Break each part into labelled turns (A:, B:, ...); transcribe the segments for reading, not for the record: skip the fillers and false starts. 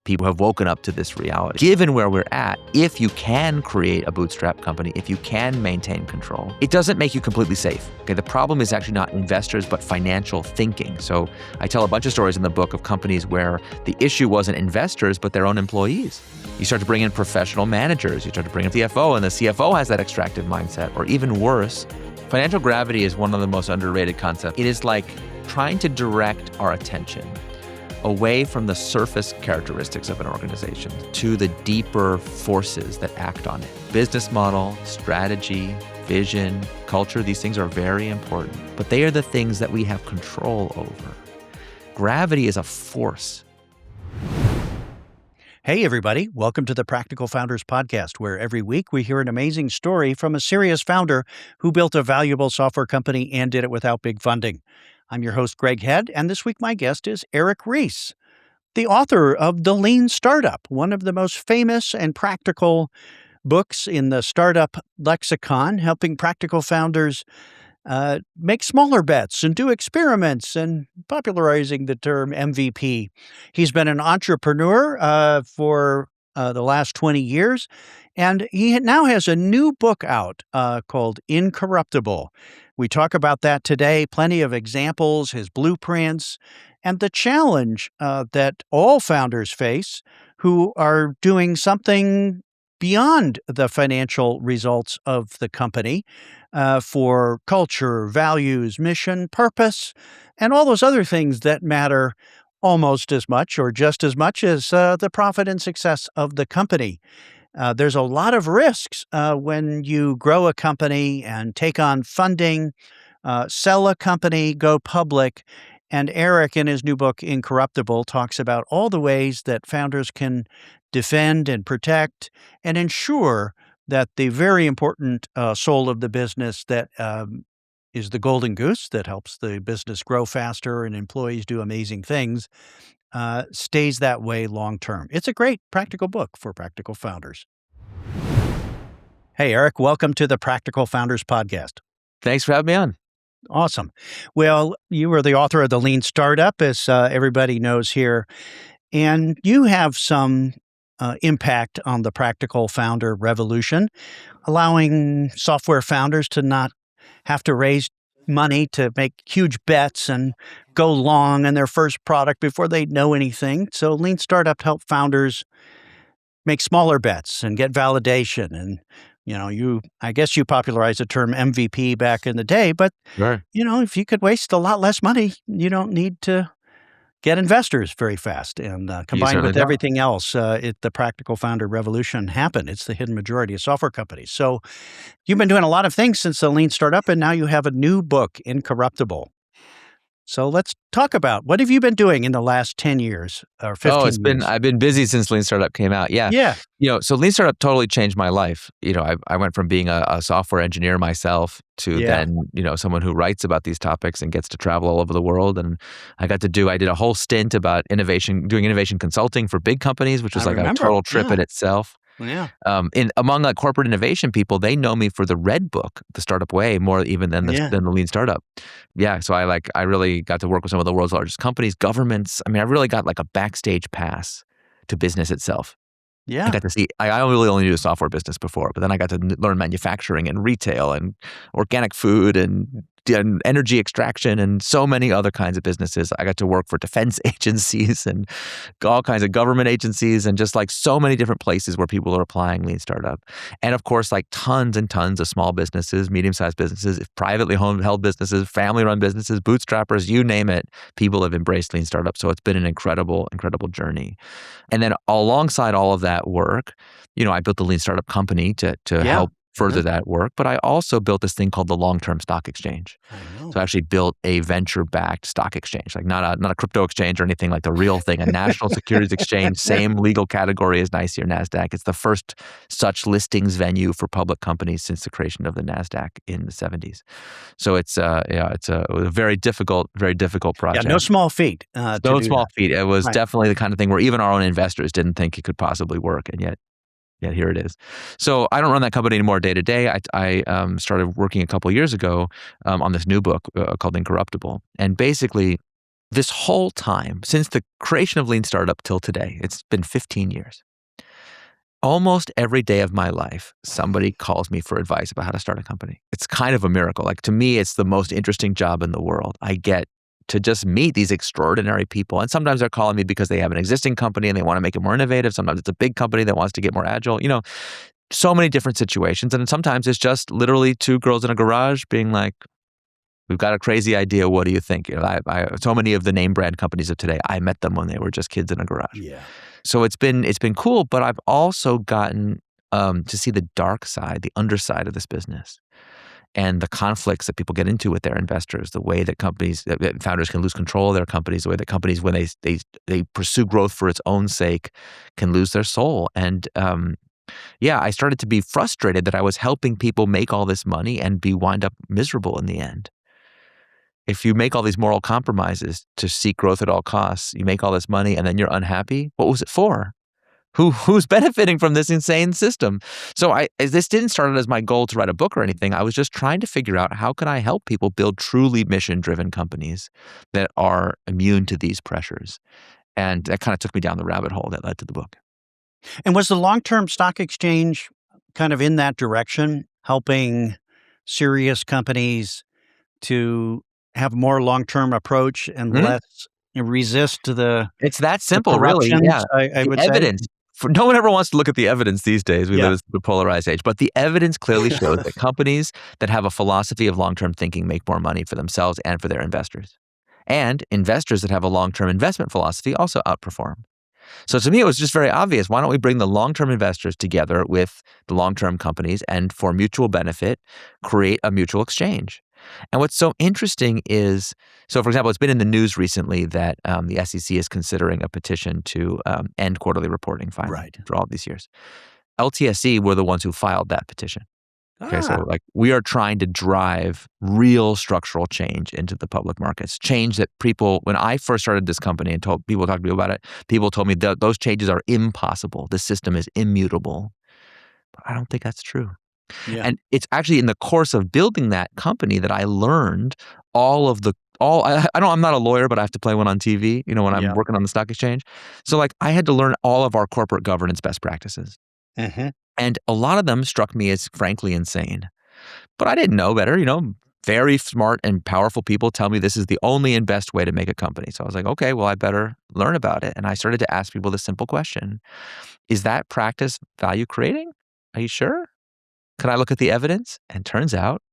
A: people have woken up to this reality. Given where we're at, if you can create a bootstrap company, if you can maintain control, it doesn't make you completely safe. Okay, the problem is actually not investors, but financial thinking. So I tell a bunch of stories in the book of companies where the issue wasn't investors, but their own employees. You start to bring in professional managers, you start to bring in the CFO, and the CFO has that extractive mindset, or even worse. Financial gravity is one of the most underrated concepts. It is like trying to direct our attention away from the surface characteristics of an organization to the deeper forces that act on it. Business model, strategy, vision, culture, these things are very important, but they are the things that we have control over. Gravity is a force.
B: Hey, everybody. Welcome to the Practical Founders Podcast, where every week we hear an amazing story from a serious founder who built a valuable software company and did it without big funding. I'm your host, Greg Head, and this week my guest is Eric Ries, the author of The Lean Startup, one of the most famous and practical books in the startup lexicon, helping practical founders make smaller bets and do experiments and popularizing the term MVP. He's been an entrepreneur for the last 20 years, and he now has a new book out called Incorruptible. We talk about that today, plenty of examples, his blueprints, and the challenge that all founders face who are doing something beyond the financial results of the company for culture, values, mission, purpose, and all those other things that matter almost as much or just as much as the profit and success of the company. There's a lot of risks when you grow a company and take on funding, sell a company, go public. And Eric, in his new book, Incorruptible, talks about all the ways that founders can defend and protect and ensure that the very important soul of the business that is the golden goose that helps the business grow faster and employees do amazing things stays that way long term. It's a great practical book for practical founders. Hey, Eric, welcome to the Practical Founders Podcast.
A: Thanks for having me on.
B: Awesome. Well, you are the author of The Lean Startup, as everybody knows here, and you have some impact on the practical founder revolution, allowing software founders to not have to raise money to make huge bets and go long in their first product before they know anything. So Lean Startup help founders make smaller bets and get validation. And, I guess you popularized the term MVP back in the day, but,
A: Right.
B: If you could waste a lot less money, you don't need to get investors very fast. And combined with everything else, the practical founder revolution happened. It's the hidden majority of software companies. So you've been doing a lot of things since the Lean Startup, and now you have a new book, Incorruptible. So let's talk about what have you been doing in the last 10 years or 15 years?
A: I've been busy since Lean Startup came out. Yeah.
B: Yeah.
A: So Lean Startup totally changed my life. I went from being a software engineer myself to then, someone who writes about these topics and gets to travel all over the world. And I did a whole stint about doing innovation consulting for big companies, which was a total trip in itself.
B: Yeah.
A: Among corporate innovation people, they know me for the Red Book, The Startup Way, more even than the Lean Startup. Yeah. So I really got to work with some of the world's largest companies, governments. I really got a backstage pass to business itself.
B: Yeah.
A: I got to see, I really only knew the software business before, but then I got to learn manufacturing and retail and organic food and energy extraction and so many other kinds of businesses. I got to work for defense agencies and all kinds of government agencies and just so many different places where people are applying Lean Startup. And of course, tons and tons of small businesses, medium-sized businesses, privately held businesses, family-run businesses, bootstrappers, you name it, people have embraced Lean Startup. So it's been an incredible, incredible journey. And then alongside all of that work, I built the Lean Startup company to help further that work, but I also built this thing called the Long-Term Stock Exchange. So I actually built a venture-backed stock exchange, not a crypto exchange or anything, like the real thing, a national securities exchange, same legal category as NYSE or NASDAQ. It's the first such listings venue for public companies since the creation of the NASDAQ in the 70s. So it's a very difficult project.
B: Yeah, no small feat.
A: No small feat. It was definitely the kind of thing where even our own investors didn't think it could possibly work, and yet here it is. So I don't run that company anymore day to day. I started working a couple of years ago on this new book called Incorruptible. And basically, this whole time, since the creation of Lean Startup till today, it's been 15 years. Almost every day of my life, somebody calls me for advice about how to start a company. It's kind of a miracle. Like, to me, it's the most interesting job in the world. I get to just meet these extraordinary people. And sometimes they're calling me because they have an existing company and they want to make it more innovative. Sometimes it's a big company that wants to get more agile. So many different situations. And then sometimes it's just literally two girls in a garage being like, we've got a crazy idea. What do you think? So many of the name brand companies of today, I met them when they were just kids in a garage.
B: Yeah.
A: So it's been cool, but I've also gotten to see the dark side, the underside of this business, and the conflicts that people get into with their investors, the way that that founders can lose control of their companies, the way that companies, when they pursue growth for its own sake, can lose their soul. And I started to be frustrated that I was helping people make all this money and wind up miserable in the end. If you make all these moral compromises to seek growth at all costs, you make all this money and then you're unhappy, what was it for? Who's benefiting from this insane system? So this didn't start as my goal to write a book or anything. I was just trying to figure out, how can I help people build truly mission-driven companies that are immune to these pressures? And that kind of took me down the rabbit hole that led to the book.
B: And was the long-term stock exchange kind of in that direction, helping serious companies to have more long-term approach and
A: Mhm.
B: less resist
A: It's that
B: the
A: simple, really.
B: corruptions,
A: Yeah.
B: I
A: The
B: would say?
A: evidence. No one ever wants to look at the evidence these days. We live
B: Yeah.
A: in the polarized age. But the evidence clearly shows that companies that have a philosophy of long-term thinking make more money for themselves and for their investors. And investors that have a long-term investment philosophy also outperform. So to me, it was just very obvious. Why don't we bring the long-term investors together with the long-term companies, and for mutual benefit, create a mutual exchange? And what's so interesting is, so for example, it's been in the news recently that the SEC is considering a petition to end quarterly reporting finally
B: Right.
A: for all these years. LTSE were the ones who filed that petition. Okay, so
B: Ah,
A: we are trying to drive real structural change into the public markets. Change that people, when I first started this company and talked to me about it, people told me that those changes are impossible. The system is immutable. But I don't think that's true.
B: yeah,
A: And it's actually in the course of building that company that I learned I'm not a lawyer, but I have to play one on TV, when I'm
B: yeah.
A: working on the stock exchange. So I had to learn all of our corporate governance best practices.
B: Mhm.
A: And a lot of them struck me as frankly insane. But I didn't know better, very smart and powerful people tell me this is the only and best way to make a company. So I was like, okay, well, I better learn about it. And I started to ask people the simple question: is that practice value creating? Are you sure? Can I look at the evidence? And turns out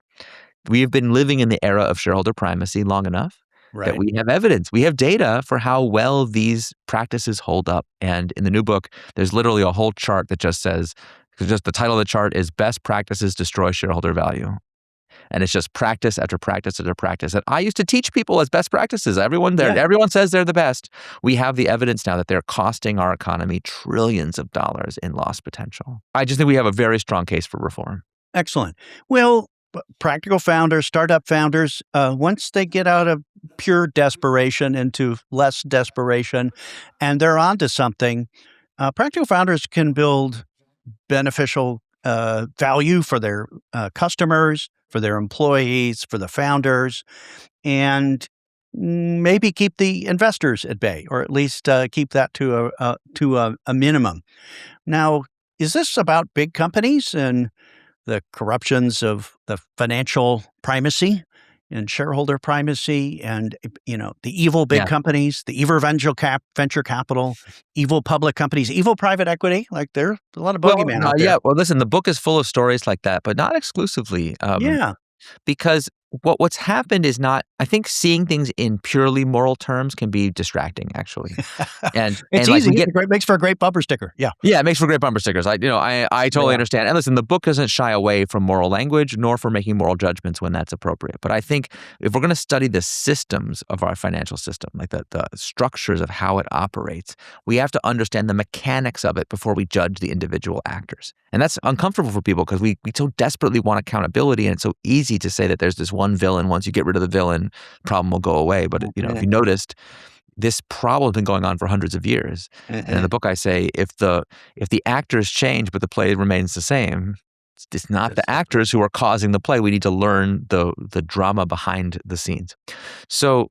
A: we have been living in the era of shareholder primacy long enough that
B: Right.
A: we have evidence. We have data for how well these practices hold up. And in the new book, there's literally a whole chart that just says, just the title of the chart is Best Practices Destroy Shareholder Value. And it's just practice after practice after practice that I used to teach people as best practices. Everyone
B: Yeah.
A: says they're the best. We have the evidence now that they're costing our economy trillions of dollars in lost potential. I just think we have a very strong case for reform.
B: Excellent. Well, practical founders, startup founders, once they get out of pure desperation into less desperation and they're onto something, practical founders can build beneficial value for their customers, for their employees, for the founders, and maybe keep the investors at bay, or at least keep that to a minimum. Now, is this about big companies and the corruptions of the financial primacy and shareholder primacy, and the evil big
A: Yeah.
B: companies, the evil venture capital, evil public companies, evil private equity? Like, there's a lot of
A: Well,
B: bogeyman
A: no,
B: out there.
A: yeah. Well, listen, the book is full of stories like that, but not exclusively.
B: Yeah.
A: Because what's happened is not, I think seeing things in purely moral terms can be distracting, actually. And
B: It's
A: like
B: easy.
A: we get
B: It makes for a great bumper sticker. Yeah.
A: Yeah, it makes for great bumper stickers. I totally
B: Yeah.
A: understand. And listen, the book doesn't shy away from moral language nor for making moral judgments when that's appropriate. But I think if we're going to study the systems of our financial system, like the structures of how it operates, we have to understand the mechanics of it before we judge the individual actors. And that's uncomfortable for people because we so desperately want accountability, and it's so easy to say that there's this one villain. Once you get rid of the villain, problem will go away. But if you noticed, this problem has been going on for hundreds of years. And in the
B: Mhm.
A: book, I say if the actors change but the play remains the same, it's not
B: That's
A: the actors who are causing the play. We need to learn the drama behind the scenes. So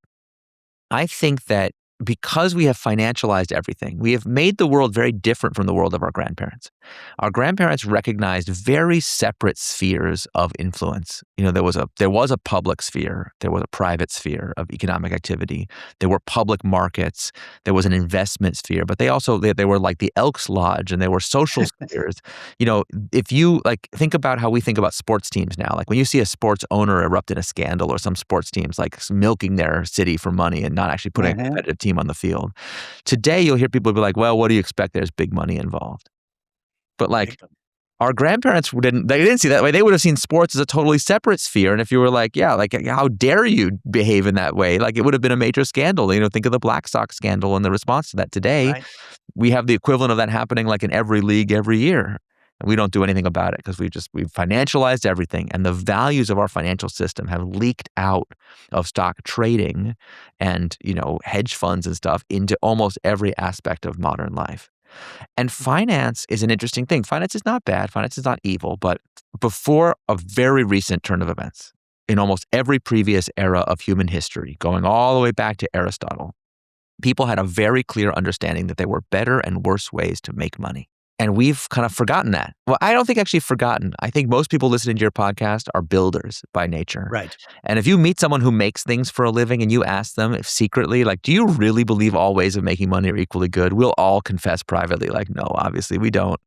A: I think that because we have financialized everything, we have made the world very different from the world of our grandparents. Our grandparents recognized very separate spheres of influence. There was a public sphere, there was a private sphere of economic activity, there were public markets, there was an investment sphere, but they were like the Elks Lodge, and there were social spheres. If you think about how we think about sports teams now, like when you see a sports owner erupt in a scandal, or some sports teams like milking their city for money and not actually putting a
B: Mhm.
A: competitive team on the field. Today, you'll hear people be like, well, what do you expect? There's big money involved. But
B: Right.
A: our grandparents they didn't see that way. They would have seen sports as a totally separate sphere. And if you were like, yeah, how dare you behave in that way? Like, it would have been a major scandal. Think of the Black Sox scandal and the response to that. Today,
B: Right.
A: we have the equivalent of that happening like in every league every year. And we don't do anything about it because we've financialized everything. And the values of our financial system have leaked out of stock trading and, hedge funds and stuff into almost every aspect of modern life. And finance is an interesting thing. Finance is not bad. Finance is not evil. But before a very recent turn of events, in almost every previous era of human history, going all the way back to Aristotle, people had a very clear understanding that there were better and worse ways to make money. And we've kind of forgotten that. Well, I don't think actually forgotten. I think most people listening to your podcast are builders by nature.
B: Right.
A: And if you meet someone who makes things for a living and you ask them if secretly, do you really believe all ways of making money are equally good? We'll all confess privately, no, obviously we don't.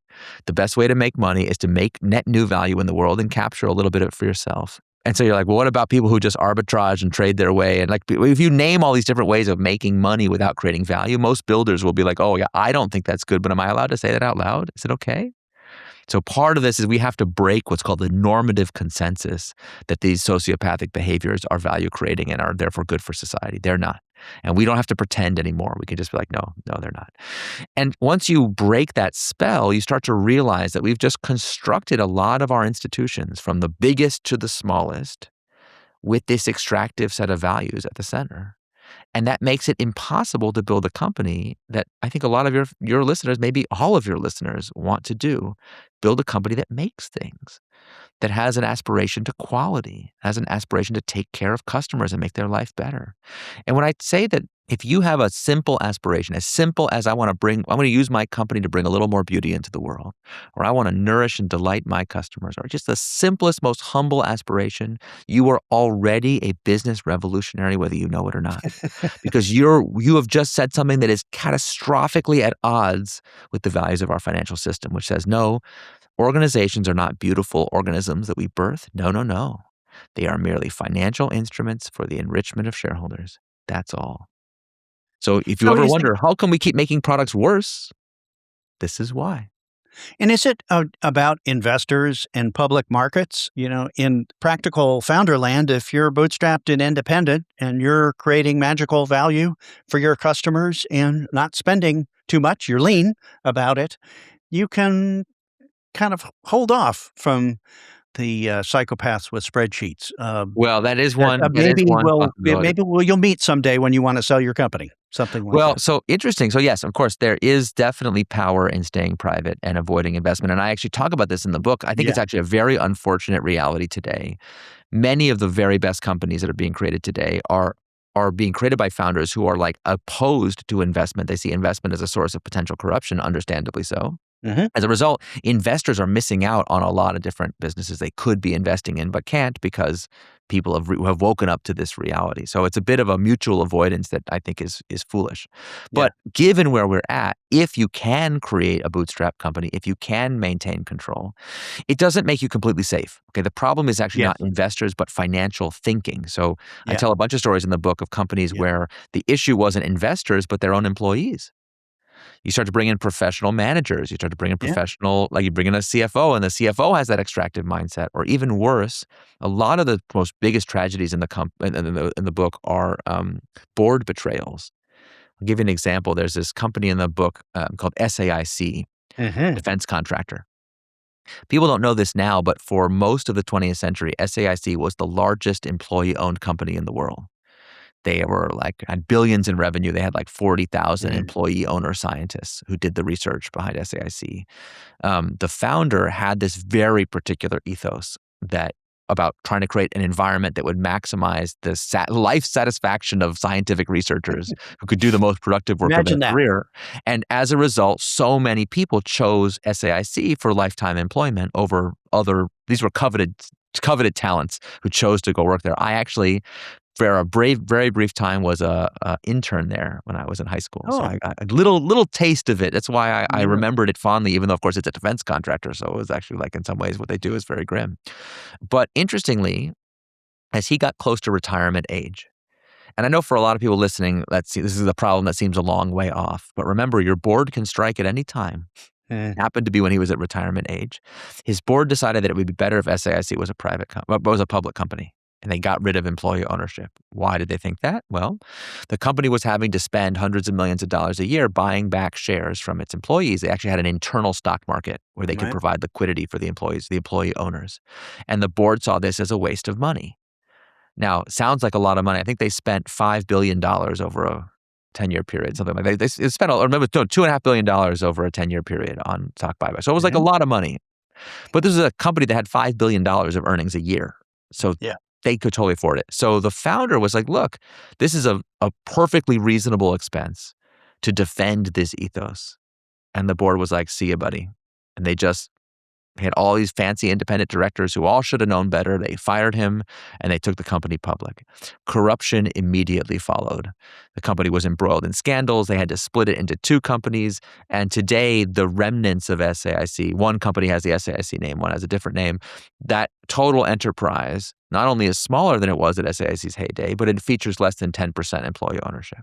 A: The best way to make money is to make net new value in the world and capture a little bit of it for yourself. And so you're like, well, what about people who just arbitrage and trade their way? And if you name all these different ways of making money without creating value, most builders will be like, oh yeah, I don't think that's good, but am I allowed to say that out loud? Is it okay? So part of this is we have to break what's called the normative consensus that these sociopathic behaviors are value creating and are therefore good for society. They're not. And we don't have to pretend anymore. We can just be like, no, they're not. And once you break that spell, you start to realize that we've just constructed a lot of our institutions, from the biggest to the smallest, with this extractive set of values at the center. And that makes it impossible to build a company that I think a lot of your listeners, maybe all of your listeners, want to do. Build a company that makes things, that has an aspiration to quality, has an aspiration to take care of customers and make their life better. And when I say that, if you have a simple aspiration, as simple as I want to use my company to bring a little more beauty into the world, or I want to nourish and delight my customers, or just the simplest, most humble aspiration, you are already a business revolutionary, whether you know it or not. Because you have just said something that is catastrophically at odds with the values of our financial system, which says, no, organizations are not beautiful organisms that we birth. No, no, no. They are merely financial instruments for the enrichment of shareholders. That's all. So if you
B: So
A: ever
B: is it
A: wonder, how come we keep making products worse? This is why.
B: And is it about investors and public markets? In practical founder land, if you're bootstrapped and independent and you're creating magical value for your customers and not spending too much, you're lean about it, you can kind of hold off from the psychopaths with spreadsheets.
A: Well, that is
B: That
A: one
B: maybe
A: possibility.
B: you'll meet someday when you want to sell your company, something like
A: Well,
B: that.
A: so interesting. So yes, of course, there is definitely power in staying private and avoiding investment. And I actually talk about this in the book. I think it's
B: Yeah.
A: actually a very unfortunate reality today. Many of the very best companies that are being created today are being created by founders who are opposed to investment. They see investment as a source of potential corruption, understandably so.
B: Hmm.
A: As a result, investors are missing out on a lot of different businesses they could be investing in, but can't because people have woken up to this reality. So it's a bit of a mutual avoidance that I think is foolish.
B: Yeah.
A: But given where we're at, if you can create a bootstrap company, if you can maintain control, it doesn't make you completely safe. Okay, the problem is actually
B: Yes.
A: not investors, but financial thinking. So I
B: Yeah.
A: tell a bunch of stories in the book of companies
B: Yeah.
A: where the issue wasn't investors, but their own employees. You start to bring in professional managers. You start to bring in
B: Yeah.
A: you bring in a CFO, and the CFO has that extractive mindset. Or even worse, a lot of the most biggest tragedies in the book are board betrayals. I'll give you an example. There's this company in the book called SAIC,
B: Hmm.
A: defense contractor. People don't know this now, but for most of the 20th century, SAIC was the largest employee-owned company in the world. They had billions in revenue. They had 40,000
B: Hmm.
A: employee owner scientists who did the research behind SAIC. The founder had this very particular ethos that about trying to create an environment that would maximize the life satisfaction of scientific researchers who could do the most productive work of their
B: Imagine that.
A: career. And as a result, so many people chose SAIC for lifetime employment over these were coveted talents who chose to go work there. I actually, for a very brief time, was a intern there when I was in high school. So
B: Oh,
A: I got a little taste of it. That's why I
B: yeah.
A: remembered it fondly, even though, of course, it's a defense contractor. So it was actually, like, in some ways, what they do is very grim. But interestingly, as he got close to retirement age, and I know for a lot of people listening, this is a problem that seems a long way off. But remember, your board can strike at any time.
B: Eh,
A: Happened to be when he was at retirement age. His board decided that it would be better if SAIC was a public company, and they got rid of employee ownership. Why did they think that? Well, the company was having to spend hundreds of millions of dollars a year buying back shares from its employees. They actually had an internal stock market where they could
B: right.
A: provide liquidity for the employees, the employee owners. And the board saw this as a waste of money. Now, sounds like a lot of money. I think they spent $5 billion over a 10-year period, something like that. They spent, $2.5 billion over a 10-year period on stock buyback. So it was like a
B: Mhm.
A: lot of money. But this is a company that had $5 billion of earnings a year. So
B: Yeah.
A: they could totally afford it. So the founder was like, look, this is a perfectly reasonable expense to defend this ethos. And the board was like, see ya, buddy. And they had all these fancy independent directors who all should have known better. They fired him and they took the company public. Corruption immediately followed. The company was embroiled in scandals. They had to split it into two companies. And today, the remnants of SAIC, one company has the SAIC name, one has a different name. That total enterprise not only is smaller than it was at SAIC's heyday, but it features less than 10% employee ownership.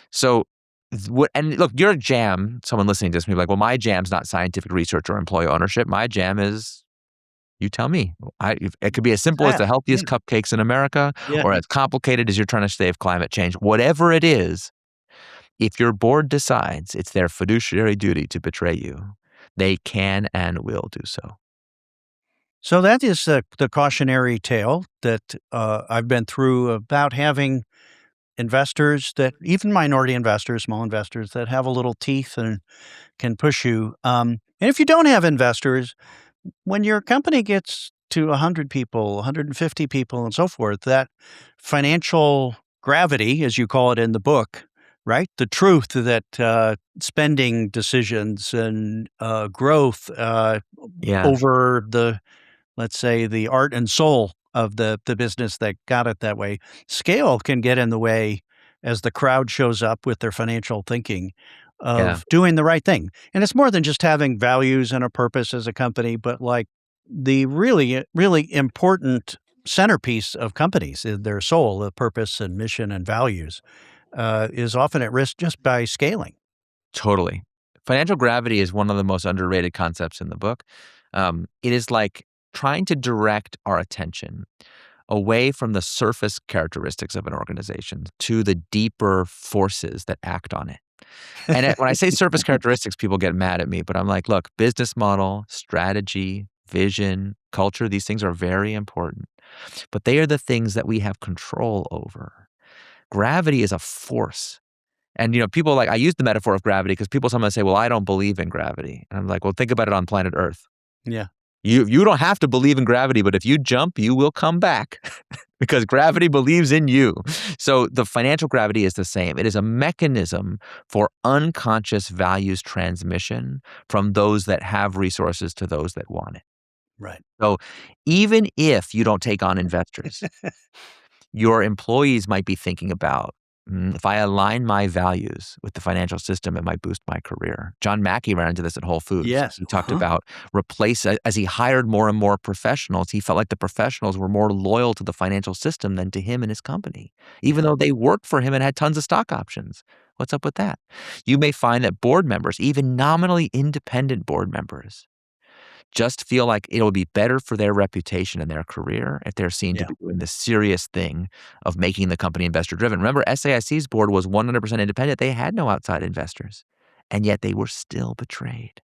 A: So, and look, your jam, someone listening to this may be like, well, my jam's not scientific research or employee ownership. My jam is, you tell me. It could be as simple as
B: SaaS.
A: the healthiest
B: Yeah.
A: cupcakes in America,
B: Yeah.
A: or as complicated as you're trying to save climate change. Whatever it is, if your board decides it's their fiduciary duty to betray you, they can and will do so.
B: So that is the cautionary tale that I've been through about having investors that, even minority investors, small investors that have a little teeth and can push you. And if you don't have investors, when your company gets to 100 people, 150 people, and so forth, that financial gravity, as you call it in the book, right? The truth that spending decisions and growth
A: Yeah,
B: over the, let's say, the art and soul of the business that got it that way. Scale can get in the way as the crowd shows up with their financial thinking
A: yeah,
B: of doing the right thing. And it's more than just having values and a purpose as a company, but like the really important centerpiece of companies, their soul, the purpose and mission and values, is often at risk just by scaling.
A: totally. Financial gravity is one of the most underrated concepts in the book. It is like trying to direct our attention away from the surface characteristics of an organization to the deeper forces that act on it. And when I say surface characteristics, people get mad at me, but I'm like, look, business model, strategy, vision, culture, these things are very important, but they are the things that we have control over. Gravity is a force. And, people I use the metaphor of gravity because people sometimes say, well, I don't believe in gravity. And I'm like, well, think about it on planet Earth.
B: Yeah.
A: You don't have to believe in gravity, but if you jump, you will come back because gravity believes in you. So the financial gravity is the same. It is a mechanism for unconscious values transmission from those that have resources to those that want it.
B: Right.
A: So even if you don't take on investors, your employees might be thinking about, if I align my values with the financial system, it might boost my career. John Mackey ran into this at Whole Foods.
B: Yes.
A: He talked
B: Uh-huh.
A: about as he hired more and more professionals, he felt like the professionals were more loyal to the financial system than to him and his company, even
B: Yeah.
A: though they worked for him and had tons of stock options. What's up with that? You may find that board members, even nominally independent board members, just feel like it'll be better for their reputation and their career if they're seen to
B: Yeah.
A: be doing the serious thing of making the company investor driven. Remember, SAIC's board was 100% independent. They had no outside investors, and yet they were still betrayed.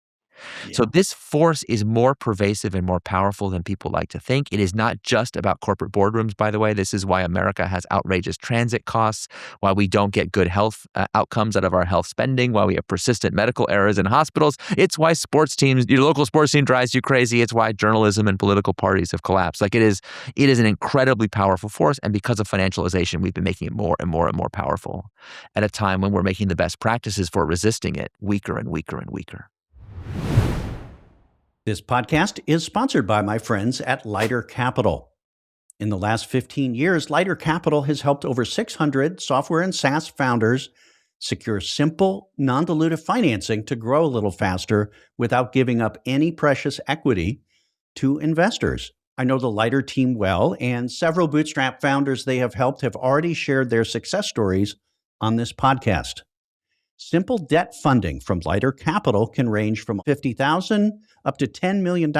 A: So
B: Yeah.
A: this force is more pervasive and more powerful than people like to think. It is not just about corporate boardrooms, by the way. This is why America has outrageous transit costs, why we don't get good health outcomes out of our health spending, why we have persistent medical errors in hospitals. It's why sports teams, your local sports team drives you crazy. It's why journalism and political parties have collapsed. Like it is an incredibly powerful force. And because of financialization, we've been making it more and more and more powerful at a time when we're making the best practices for resisting it weaker and weaker and weaker.
B: This podcast is sponsored by my friends at Lighter Capital. In the last 15 years, Lighter Capital has helped over 600 software and SaaS founders secure simple, non-dilutive financing to grow a little faster without giving up any precious equity to investors. I know the Lighter team well, and several Bootstrap founders they have helped have already shared their success stories on this podcast. Simple debt funding from Lighter Capital can range from $50,000 up to $10 million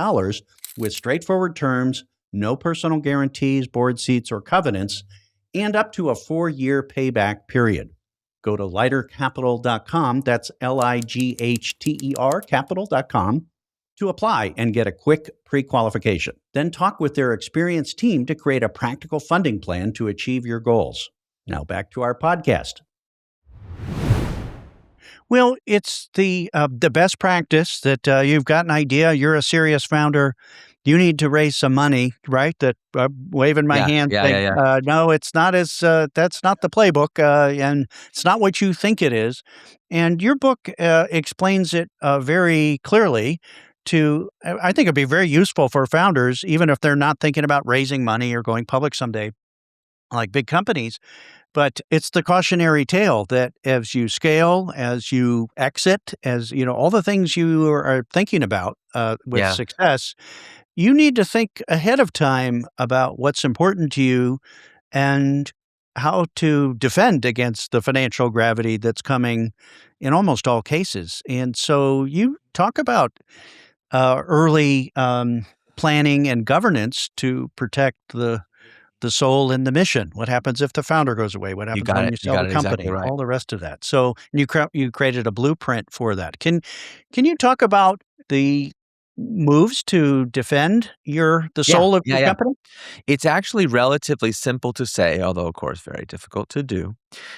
B: with straightforward terms, no personal guarantees, board seats, or covenants, and up to a 4-year payback period. Go to lightercapital.com, that's Lighther capital.com, to apply and get a quick pre-qualification. Then talk with their experienced team to create a practical funding plan to achieve your goals. Now back to our podcast. Well, it's the best practice that you've got an idea, you're a serious founder, you need to raise some money, right? That waving my hand saying,
A: Yeah.
B: no, it's not that's not the playbook, and it's not what you think it is. And your book explains it very clearly I think it'd be very useful for founders, even if they're not thinking about raising money or going public someday, like big companies. But it's the cautionary tale that as you scale, as you exit, as you know, all the things you are thinking about with
A: Yeah.
B: success, you need to think ahead of time about what's important to you and how to defend against the financial gravity that's coming in almost all cases. And so you talk about early planning and governance to protect the soul and the mission. What happens if the founder goes away? What
A: You
B: happens
A: got
B: when
A: it.
B: you
A: You
B: sell
A: got
B: the
A: it exactly
B: company?
A: right.
B: All the rest of that. So you created a blueprint for that. Can you talk about the moves to defend the
A: Yeah.
B: soul of
A: Yeah.
B: your
A: Yeah.
B: company?
A: It's actually relatively simple to say, although of course very difficult to do.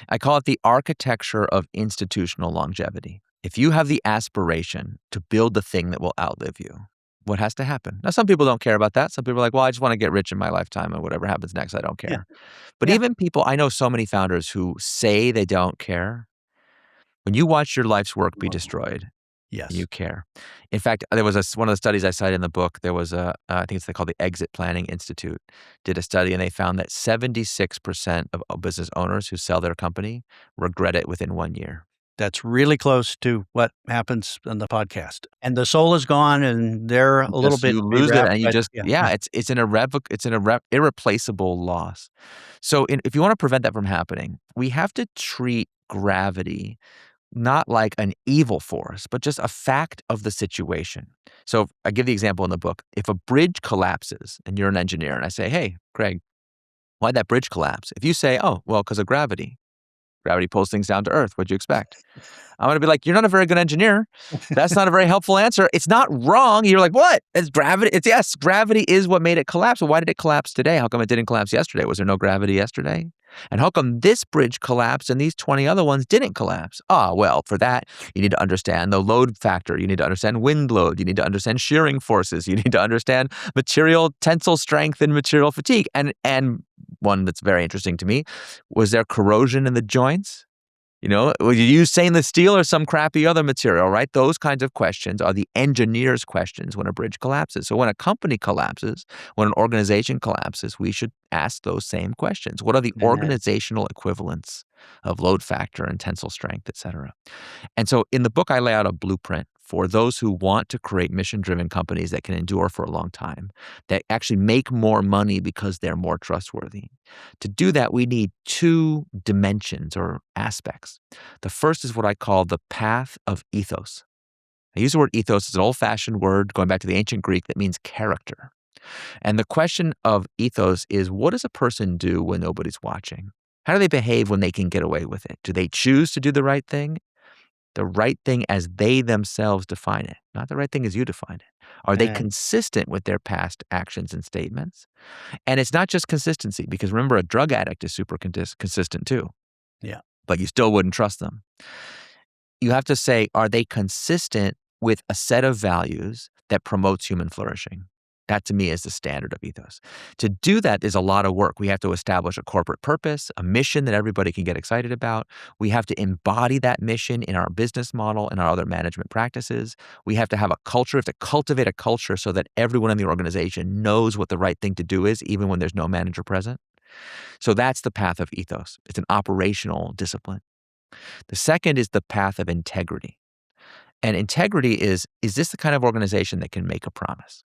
A: I call it the architecture of institutional longevity. If you have the aspiration to build the thing that will outlive you, what has to happen? Now, some people don't care about that. Some people are like, well, I just want to get rich in my lifetime and whatever happens next, I don't
B: Yeah.
A: care. But
B: Yeah.
A: even people, I know so many founders who say they don't care. When you watch your life's work be
B: Oh,
A: destroyed, you
B: yes.
A: care. In fact, there was one of the studies I cited in the book. There was I think it's called the Exit Planning Institute, did a study and they found that 76% of business owners who sell their company regret it within 1 year.
B: That's really close to what happens on the podcast. And the soul is gone and they're a little bit
A: You lose it
B: rewrapped,
A: and you
B: but
A: just,
B: yeah,
A: yeah,
B: yeah.
A: it's an irreplaceable loss. So if you want to prevent that from happening, we have to treat gravity not like an evil force, but just a fact of the situation. So I give the example in the book. If a bridge collapses and you're an engineer and I say, hey, Craig, why'd that bridge collapse? If you say, oh, well, because of gravity. Gravity pulls things down to earth. What'd you expect? I'm going to be like, you're not a very good engineer. That's not a very helpful answer. It's not wrong. You're like, what? It's gravity. Yes, gravity is what made it collapse. Well, why did it collapse today? How come it didn't collapse yesterday? Was there no gravity yesterday? And how come this bridge collapsed and these 20 other ones didn't collapse? Well, for that, you need to understand the load factor. You need to understand wind load. You need to understand shearing forces. You need to understand material tensile strength and material fatigue. And one that's very interesting to me, was there corrosion in the joints? Will you use stainless steel or some crappy other material, right? Those kinds of questions are the engineer's questions when a bridge collapses. So when a company collapses, when an organization collapses, we should ask those same questions. What are the
B: And
A: organizational equivalents of load factor and tensile strength, et cetera? And so in the book, I lay out a blueprint for those who want to create mission-driven companies that can endure for a long time, that actually make more money because they're more trustworthy. To do that, we need two dimensions or aspects. The first is what I call the path of ethos. I use the word ethos. It's an old-fashioned word going back to the ancient Greek that means character. And the question of ethos is, what does a person do when nobody's watching? How do they behave when they can get away with it? Do they choose to do the right thing? The right thing as they themselves define it, not the right thing as you define it. Are they consistent with their past actions and statements? And it's not just consistency, because remember, a drug addict is super consistent too,
B: Yeah.
A: but you still wouldn't trust them. You have to say, are they consistent with a set of values that promotes human flourishing? That to me is the standard of ethos. To do that is a lot of work. We have to establish a corporate purpose, a mission that everybody can get excited about. We have to embody that mission in our business model and our other management practices. We have to have a culture, we have to cultivate a culture so that everyone in the organization knows what the right thing to do is, even when there's no manager present. So that's the path of ethos. It's an operational discipline. The second is the path of integrity. And integrity is this the kind of organization that can make a promise?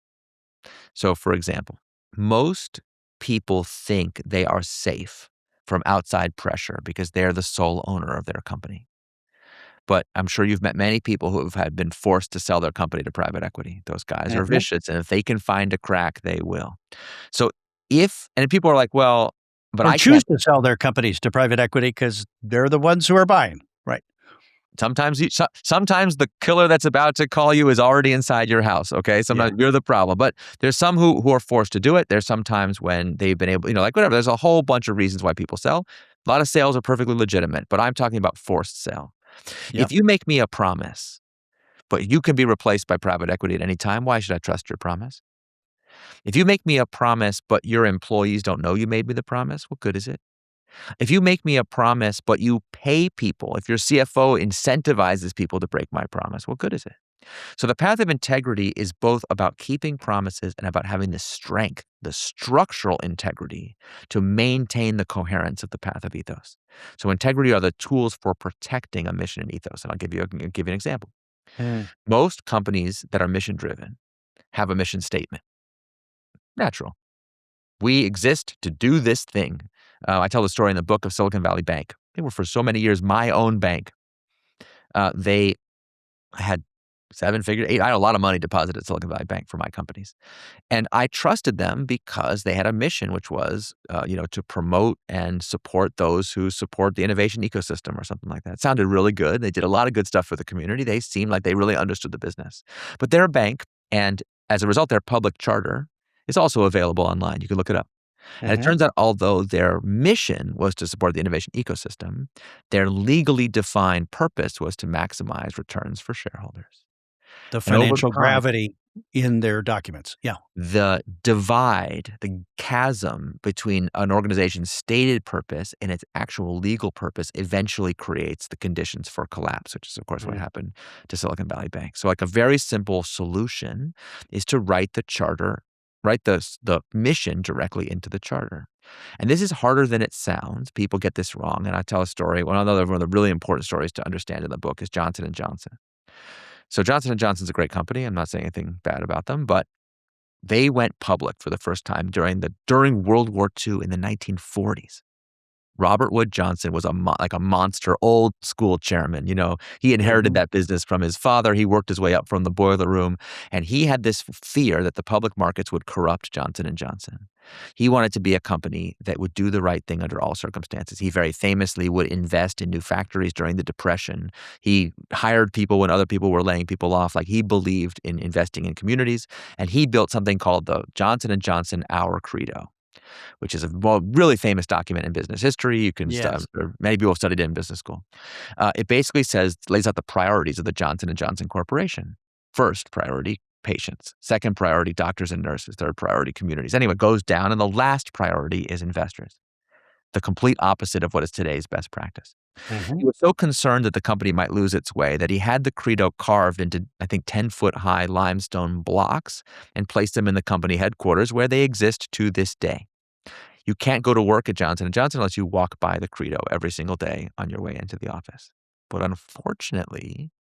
A: So, for example, most people think they are safe from outside pressure because they're the sole owner of their company. But I'm sure you've met many people who have been forced to sell their company to private equity. Those guys are
B: Mhm.
A: vicious, and if they can find a crack, they will. So and people are like, well, but
B: Or
A: I
B: choose
A: can't.
B: to sell their companies to private equity because they're the ones who are buying. Right.
A: Sometimes the killer that's about to call you is already inside your house, okay?
B: Yeah.
A: Sometimes you're the problem. But there's some who are forced to do it. There's sometimes when they've been able, like whatever. There's a whole bunch of reasons why people sell. A lot of sales are perfectly legitimate, but I'm talking about forced sale. If
B: Yep.
A: you make me a promise, but you can be replaced by private equity at any time, why should I trust your promise? If you make me a promise, but your employees don't know you made me the promise, what good is it? If you make me a promise, but you pay people, if your CFO incentivizes people to break my promise, what good is it? So the path of integrity is both about keeping promises and about having the strength, the structural integrity to maintain the coherence of the path of ethos. So integrity are the tools for protecting a mission and ethos. And I'll give you an example.
B: Mm.
A: Most companies that are mission driven have a mission statement. Natural. We exist to do this thing. I tell the story in the book of Silicon Valley Bank. They were for so many years my own bank. They had I had a lot of money deposited at Silicon Valley Bank for my companies. And I trusted them because they had a mission, which was, to promote and support those who support the innovation ecosystem or something like that. It sounded really good. They did a lot of good stuff for the community. They seemed like they really understood the business. But they're a bank, and as a result, their public charter is also available online. You can look it up. And it
B: Mhm.
A: turns out, although their mission was to support the innovation ecosystem, their legally defined purpose was to maximize returns for shareholders.
B: The
A: And over
B: financial
A: time,
B: gravity in their documents. Yeah.
A: the divide, the chasm between an organization's stated purpose and its actual legal purpose eventually creates the conditions for collapse, which is, of course, what
B: Mm.
A: happened to Silicon Valley Bank. So, like, a very simple solution is to write the mission directly into the charter. And this is harder than it sounds. People get this wrong. And I tell a story. One of the really important stories to understand in the book is Johnson and Johnson. So Johnson and Johnson's a great company. I'm not saying anything bad about them, but they went public for the first time during World War II in the 1940s. Robert Wood Johnson was like a monster, old school chairman. He inherited
B: Mhm.
A: that business from his father. He worked his way up from the boiler room, and he had this fear that the public markets would corrupt Johnson and Johnson. He wanted to be a company that would do the right thing under all circumstances. He very famously would invest in new factories during the Depression. He hired people when other people were laying people off. Like, he believed in investing in communities, and he built something called the Johnson and Johnson Our Credo, which is a really famous document in business history.
B: Yes.
A: Many people have studied it in business school. It basically lays out the priorities of the Johnson and Johnson Corporation. First priority, patients. Second priority, doctors and nurses. Third priority, communities. Anyway, it goes down, and the last priority is investors. The complete opposite of what is today's best practice. He
B: Mhm.
A: was so concerned that the company might lose its way that he had the credo carved into, I think, 10-foot high limestone blocks and placed them in the company headquarters, where they exist to this day. You can't go to work at Johnson & Johnson unless you walk by the credo every single day on your way into the office. But unfortunately,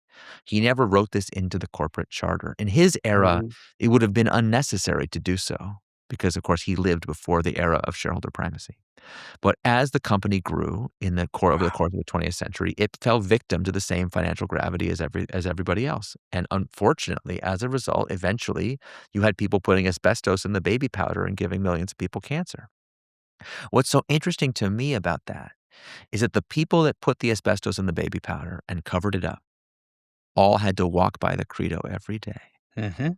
A: he never wrote this into the corporate charter. In his era,
B: Mhm.
A: it would have been unnecessary to do so because, of course, he lived before the era of shareholder primacy. But as the company grew over the
B: Wow.
A: course of the 20th century, it fell victim to the same financial gravity as everybody else. And unfortunately, as a result, eventually, you had people putting asbestos in the baby powder and giving millions of people cancer. What's so interesting to me about that is that the people that put the asbestos in the baby powder and covered it up all had to walk by the credo every day
B: Mm-hmm.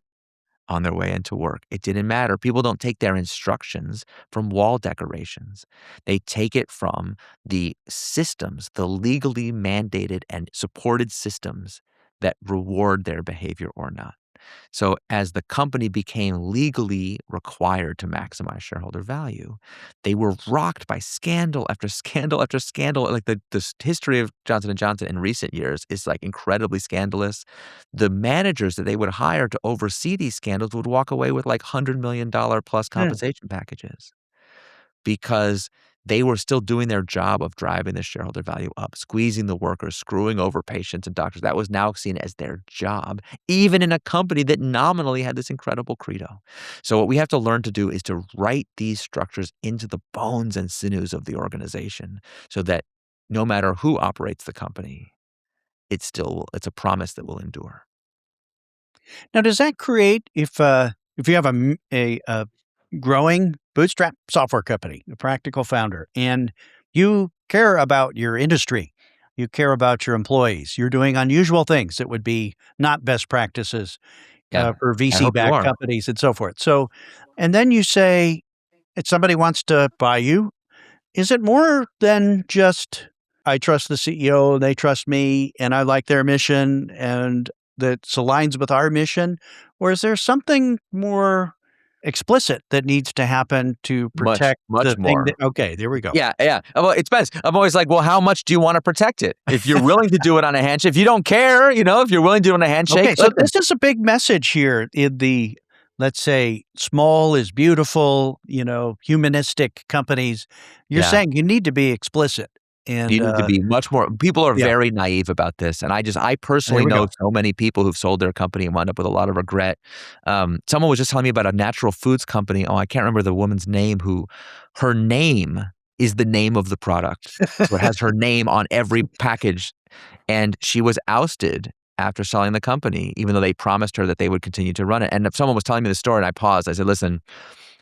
A: on their way into work. It didn't matter. People don't take their instructions from wall decorations. They take it from the systems, the legally mandated and supported systems that reward their behavior or not. So as the company became legally required to maximize shareholder value, they were rocked by scandal after scandal after scandal. Like the history of Johnson & Johnson in recent years is like incredibly scandalous. The managers that they would hire to oversee these scandals would walk away with like $100 million plus compensation packages because they were still doing their job of driving the shareholder value up, squeezing the workers, screwing over patients and doctors. That was now seen as their job, even in a company that nominally had this incredible credo. So what we have to learn to do is to write these structures into the bones and sinews of the organization so that no matter who operates the company, it's a promise that will endure.
B: Now, does that create if you have a growing bootstrap software company, a practical founder, and you care about your industry, you care about your employees, you're doing unusual things that would be not best practices
A: Yeah.
B: for
A: I hope you
B: VC-backed
A: are.
B: companies and so forth. So, and then you say, if somebody wants to buy you, is it more than just, I trust the CEO, they trust me, and I like their mission, and that aligns with our mission? Or is there something more explicit that needs to happen to
A: Much,
B: protect the
A: much
B: thing
A: more.
B: that okay, there we go.
A: Yeah, yeah. Well, it's best. I'm always like, well, how much do you want to protect it? If you're willing to do it on a handshake, if you don't care, if you're willing to do it on a handshake,
B: Okay, so
A: listen.
B: this is a big message here in the, let's say, small is beautiful, humanistic companies. You're
A: Yeah.
B: saying you need to be explicit
A: You
B: and,
A: need to be much more. People are
B: yeah,
A: very naive about this, and I
B: there
A: personally
B: we
A: know
B: go.
A: so many people who've sold their company and wound up with a lot of regret. Someone was just telling me about a natural foods company. Oh, I can't remember the woman's name. Who, her name is the name of the product, so it has her name on every package, and she was ousted after selling the company, even though they promised her that they would continue to run it. And if someone was telling me the story, and I paused, I said, "Listen,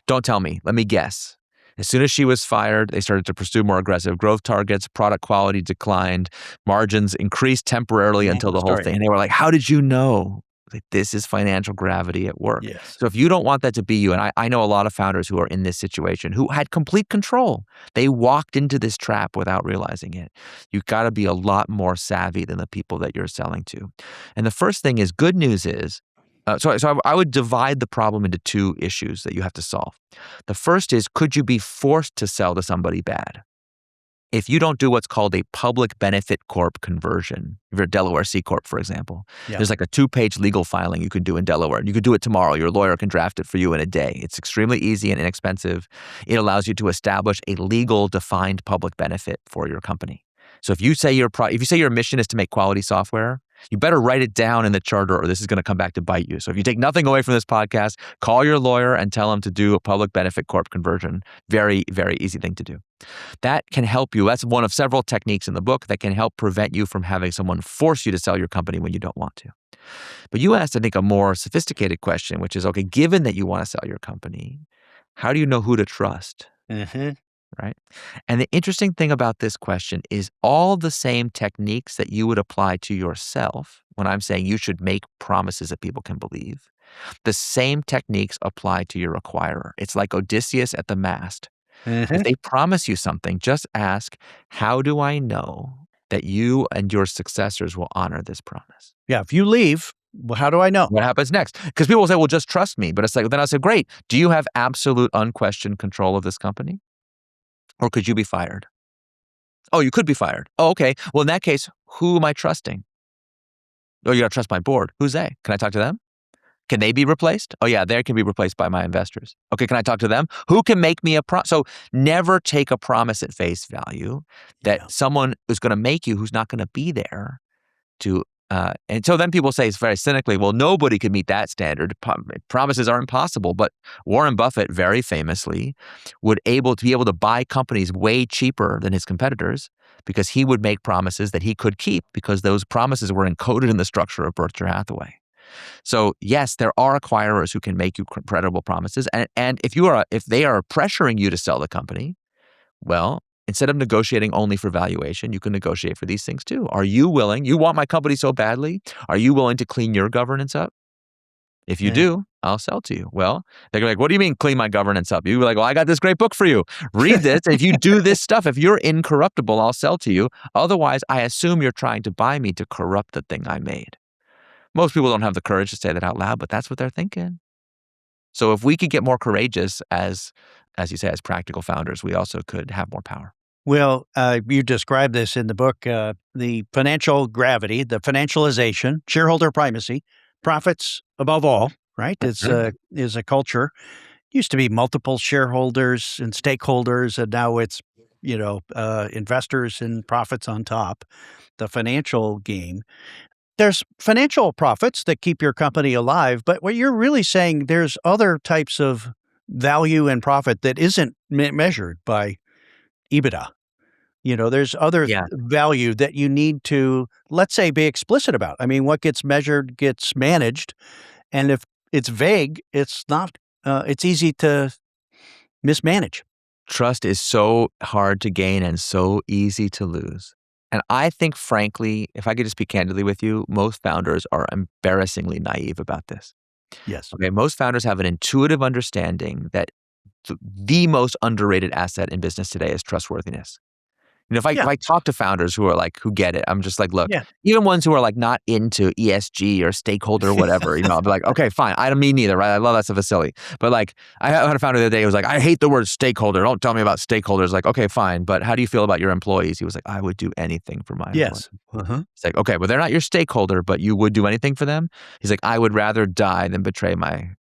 A: don't tell me. Let me guess." As soon as she was fired, they started to pursue more aggressive growth targets. Product quality declined. Margins increased temporarily
B: Name
A: until
B: of the
A: the whole
B: story.
A: thing. And they were like, how did you know? Like, this is financial gravity at work.
B: Yes.
A: So if you don't want that to be you, and I know a lot of founders who are in this situation who had complete control. They walked into this trap without realizing it. You've got to be a lot more savvy than the people that you're selling to. And the first thing is, good news is, I would divide the problem into two issues that you have to solve. The first is, could you be forced to sell to somebody bad? If you don't do what's called a public benefit corp conversion, if you're a Delaware C corp, for example,
B: Yeah.
A: there's like a 2-page legal filing you could do in Delaware. And you could do it tomorrow. Your lawyer can draft it for you in a day. It's extremely easy and inexpensive. It allows you to establish a legal defined public benefit for your company. So if you say your mission is to make quality software, you better write it down in the charter or this is going to come back to bite you. So if you take nothing away from this podcast, call your lawyer and tell him to do a public benefit corp conversion. Very, very easy thing to do. That can help you. That's one of several techniques in the book that can help prevent you from having someone force you to sell your company when you don't want to. But you asked, I think, a more sophisticated question, which is, okay, given that you want to sell your company, how do you know who to trust?
B: Mhm.
A: Right? And the interesting thing about this question is all the same techniques that you would apply to yourself when I'm saying you should make promises that people can believe. The same techniques apply to your acquirer. It's like Odysseus at the mast. If
B: Mhm.
A: they promise you something, just ask, how do I know that you and your successors will honor this promise?
B: Yeah, if you leave, well, how do I know?
A: What happens next? Because people will say, well, just trust me. But it's like, then I say, great. Do you have absolute unquestioned control of this company? Or could you be fired? Oh, you could be fired. Oh, okay. Well, in that case, who am I trusting? Oh, you got to trust my board. Who's they? Can I talk to them? Can they be replaced? Oh, yeah, they can be replaced by my investors. Okay, can I talk to them? Who can make me a promise? So never take a promise at face value that
B: Yeah.
A: someone is going to make you who's not going to be there to. And so then people say, it's very cynically, well, nobody could meet that standard. Promises are impossible. But Warren Buffett very famously would be able to buy companies way cheaper than his competitors because he would make promises that he could keep because those promises were encoded in the structure of Berkshire Hathaway. So yes, there are acquirers who can make you credible promises, and if they are pressuring you to sell the company, well, instead of negotiating only for valuation, you can negotiate for these things too. Are you willing? You want my company so badly? Are you willing to clean your governance up? If you
B: Yeah.
A: do, I'll sell to you. Well, they're like, what do you mean clean my governance up? You're like, well, I got this great book for you. Read this. If you do this stuff, if you're incorruptible, I'll sell to you. Otherwise, I assume you're trying to buy me to corrupt the thing I made. Most people don't have the courage to say that out loud, but that's what they're thinking. So if we could get more courageous as you say, as practical founders, we also could have more power.
B: Well, you describe this in the book, the financial gravity, the financialization, shareholder primacy, profits above all, right? Is a culture. Used to be multiple shareholders and stakeholders, and now it's, investors and profits on top, the financial game. There's financial profits that keep your company alive, but what you're really saying, there's other types of value and profit that isn't measured by EBITDA. There's other
A: Yeah.
B: value that you need to, let's say, be explicit about. I mean, what gets measured gets managed. And if it's vague, it's not, it's easy to mismanage.
A: Trust is so hard to gain and so easy to lose. And I think, frankly, if I could just be candidly with you, most founders are embarrassingly naive about this.
B: Yes.
A: Okay, most founders have an intuitive understanding that the most underrated asset in business today is trustworthiness. If I
B: Yeah.
A: talk to founders who are like, who get it, I'm just like, look,
B: Yeah.
A: even ones who are like not into ESG or stakeholder or whatever, I'll be like, okay, fine. I don't mean neither, right? I love that stuff is silly. But like, I had a founder the other day who was like, I hate the word stakeholder. Don't tell me about stakeholders. Like, okay, fine. But how do you feel about your employees? He was like, I would do anything for my employees.
B: Yes. Uh-huh.
A: It's like, okay, well, they're not your stakeholder, but you would do anything for them. He's like, I would rather die than betray my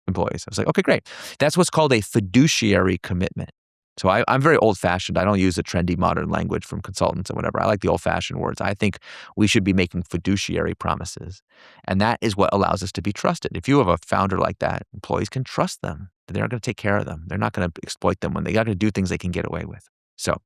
A: employees. I was like, okay, great. That's what's called a fiduciary commitment. So I'm very old-fashioned. I don't use the trendy modern language from consultants and whatever. I like the old-fashioned words. I think we should be making fiduciary promises. And that is what allows us to be trusted. If you have a founder like that, employees can trust them. They're going to take care of them. They're not going to exploit them when they got to do things they can get away with. So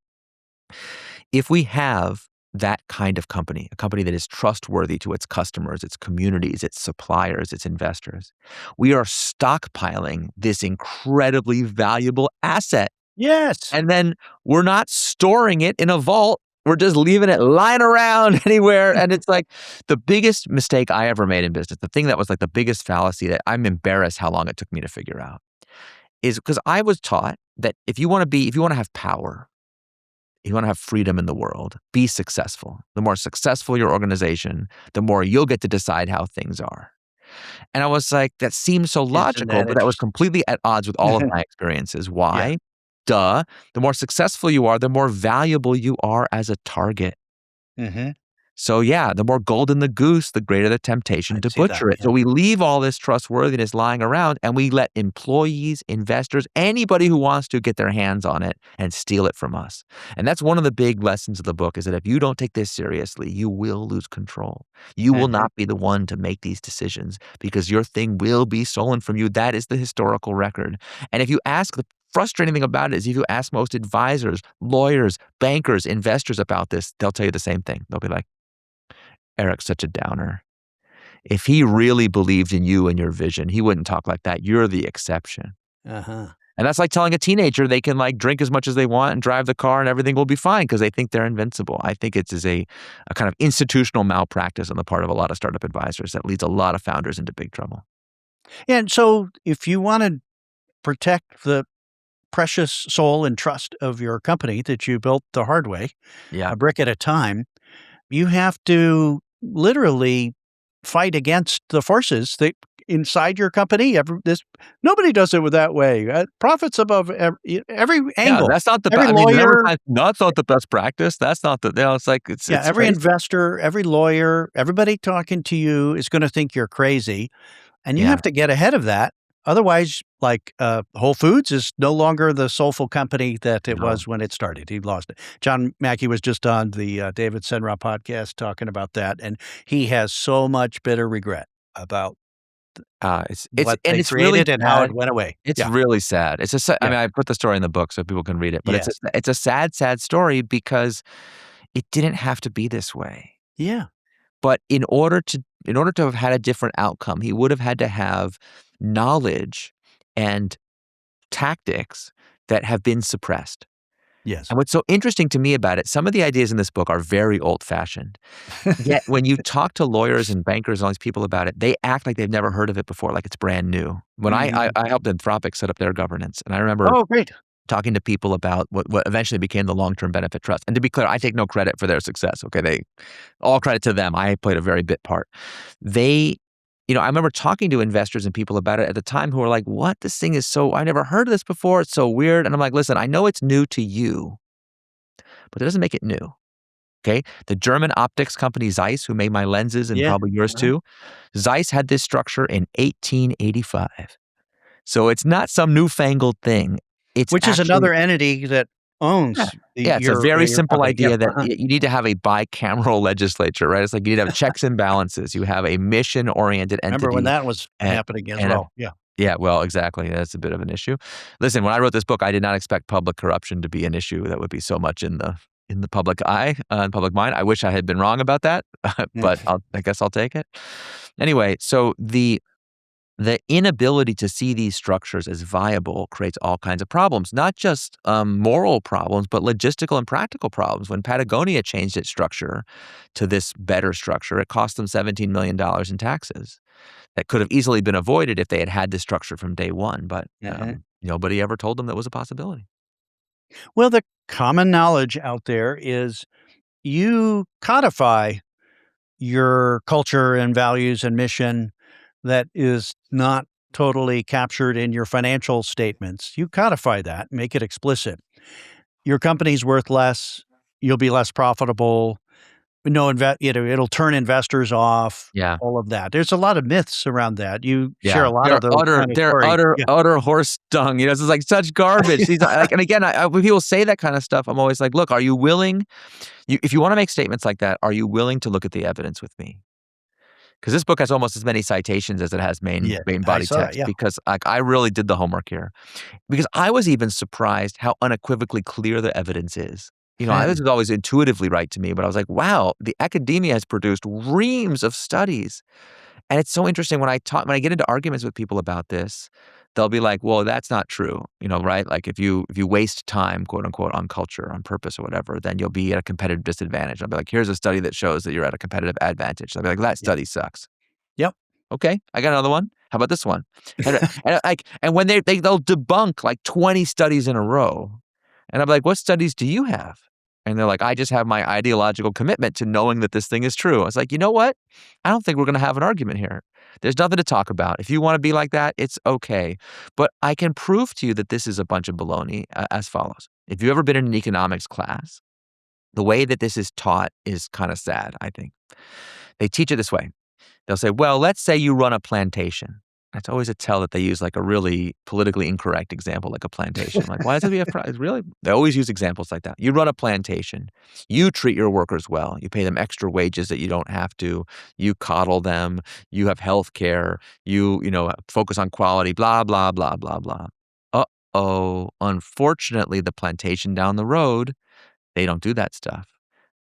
A: if we have that kind of company, a company that is trustworthy to its customers, its communities, its suppliers, its investors, we are stockpiling this incredibly valuable asset.
B: Yes.
A: And then we're not storing it in a vault. We're just leaving it lying around anywhere. And it's like the biggest mistake I ever made in business, the thing that was like the biggest fallacy that I'm embarrassed how long it took me to figure out, is because I was taught that if you want to have power, you want to have freedom in the world, be successful. The more successful your organization, the more you'll get to decide how things are. And I was like, that seems so
B: Isn't
A: logical,
B: that
A: but that was
B: interesting?
A: completely at odds with all of my experiences.
B: Yeah.
A: Why? Duh. The more successful you are, the more valuable you are as a target.
B: Mm-hmm.
A: So yeah, the more gold in the goose, the greater the temptation
B: I
A: to
B: see that.
A: butcher it. So
B: Yeah.
A: we leave all this trustworthiness lying around and we let employees, investors, anybody who wants to get their hands on it and steal it from us. And that's one of the big lessons of the book is that if you don't take this seriously, you will lose control. You will
B: Mm-hmm.
A: not be the one to make these decisions because your thing will be stolen from you. That is the historical record. And if you ask the frustrating thing about it is if you ask most advisors, lawyers, bankers, investors about this, they'll tell you the same thing. They'll be like, Eric's such a downer. If he really believed in you and your vision, he wouldn't talk like that. You're the exception.
B: Uh-huh.
A: And that's like telling a teenager they can like drink as much as they want and drive the car and everything will be fine because they think they're invincible. I think it is a kind of institutional malpractice on the part of a lot of startup advisors that leads a lot of founders into big trouble.
B: And so if you want to protect the precious soul and trust of your company that you built the hard way,
A: Yeah.
B: a brick at a time, you have to literally fight against the forces that inside your company. Nobody does it with that way. Profits above every
A: Yeah,
B: angle.
A: that's not the
B: Every
A: I mean, remember
B: lawyer,
A: that's not the best practice. That's not the it's like
B: yeah,
A: it's
B: every
A: crazy.
B: investor, every lawyer, everybody talking to you is going to think you're crazy, and you
A: Yeah.
B: have to get ahead of that. Otherwise, like Whole Foods is no longer the soulful company that it
A: No.
B: was when it started. He lost it. John Mackey was just on the David Senra podcast talking about that, and he has so much bitter regret about
A: It's
B: what
A: and
B: they
A: it's really
B: created and how it
A: sad.
B: went away.
A: It's
B: Yeah,
A: really sad. I
B: yeah,
A: mean, I put the story in the book so people can read it, but
B: yes,
A: it's a sad, sad story because it didn't have to be this way.
B: yeah,
A: But in order to have had a different outcome, he would have had to have knowledge and tactics that have been suppressed.
B: Yes.
A: And what's so interesting to me about it, some of the ideas in this book are very old-fashioned. Yet when you talk to lawyers and bankers and all these people about it, they act like they've never heard of it before, like it's brand new. When I
B: Mhm.
A: I helped Anthropic set up their governance, and I remember
B: Oh, great.
A: talking to people about what eventually became the long-term benefit trust. And to be clear, I take no credit for their success, okay? All credit to them. I played a very bit part. They I remember talking to investors and people about it at the time who were like, "What? This thing is I never heard of this before. It's so weird." And I'm like, "Listen, I know it's new to you, but it doesn't make it new." Okay? The German optics company Zeiss, who made my lenses and
B: Yeah.
A: probably yours
B: Uh-huh.
A: too, Zeiss had this structure in 1885. So it's not some newfangled thing. It's
B: Which is
A: actually
B: another entity that
A: yeah.
B: owns
A: Yeah, it's a very
B: your
A: simple
B: company. Yep.
A: idea that
B: Uh-huh.
A: you need to have a bicameral legislature, right? It's like you need to have checks and balances. You have a mission-oriented
B: Remember when
A: entity
B: that was
A: and
B: happening as
A: and a
B: well. Yeah.
A: yeah, well, exactly. That's a bit of an issue. Listen, when I wrote this book, I did not expect public corruption to be an issue that would be so much in the public eye, and public mind. I wish I had been wrong about that,
B: Mm.
A: but I guess I'll take it. Anyway, so the inability to see these structures as viable creates all kinds of problems, not just moral problems, but logistical and practical problems. When Patagonia changed its structure to this better structure, it cost them $17 million in taxes that could have easily been avoided if they had had this structure from day one. But
B: Mhm.
A: nobody ever told them that was a possibility.
B: Well, the common knowledge out there is you codify your culture and values and mission that is not totally captured in your financial statements. You codify that, make it explicit. Your company's worth less, you'll be less profitable, it'll turn investors off,
A: Yeah.
B: all of that. There's a lot of myths around that. You share
A: Yeah,
B: a lot of those kind of stories. Yeah.
A: utter horse dung. This is like such garbage. These are like, and again, when people say that kind of stuff, I'm always like, look, are you willing? If you want to make statements like that, are you willing to look at the evidence with me? Because this book has almost as many citations as it has
B: Yeah,
A: main
B: I
A: body
B: saw that,
A: text.
B: yeah.
A: Because like I really did the homework here. Because I was even surprised how unequivocally clear the evidence is. This is always intuitively right to me, but I was like, wow, the academia has produced reams of studies. And it's so interesting when I get into arguments with people about this, they'll be like, "Well, that's not true." Right? Like if you waste time, quote unquote, on culture, on purpose or whatever, then you'll be at a competitive disadvantage. I'll be like, "Here's a study that shows that you're at a competitive advantage." I'll be like, "That
B: Yeah.
A: study sucks."
B: Yep.
A: Okay, I got another one. How about this one? And when they'll debunk like 20 studies in a row, and I'm like, "What studies do you have?" And they're like, "I just have my ideological commitment to knowing that this thing is true." I was like, "You know what? I don't think we're going to have an argument here. There's nothing to talk about. If you want to be like that, it's okay. But I can prove to you that this is a bunch of baloney as follows. If you've ever been in an economics class, the way that this is taught is kind of sad, I think. They teach it this way. They'll say, well, let's say you run a plantation. That's always a tell that they use like a really politically incorrect example, like a plantation. Like, why does it be really? They always use examples like that. You run a plantation. You treat your workers well. You pay them extra wages that you don't have to. You coddle them. You have health care. You focus on quality, blah, blah, blah, blah, blah. Uh-oh. Unfortunately, the plantation down the road, they don't do that stuff.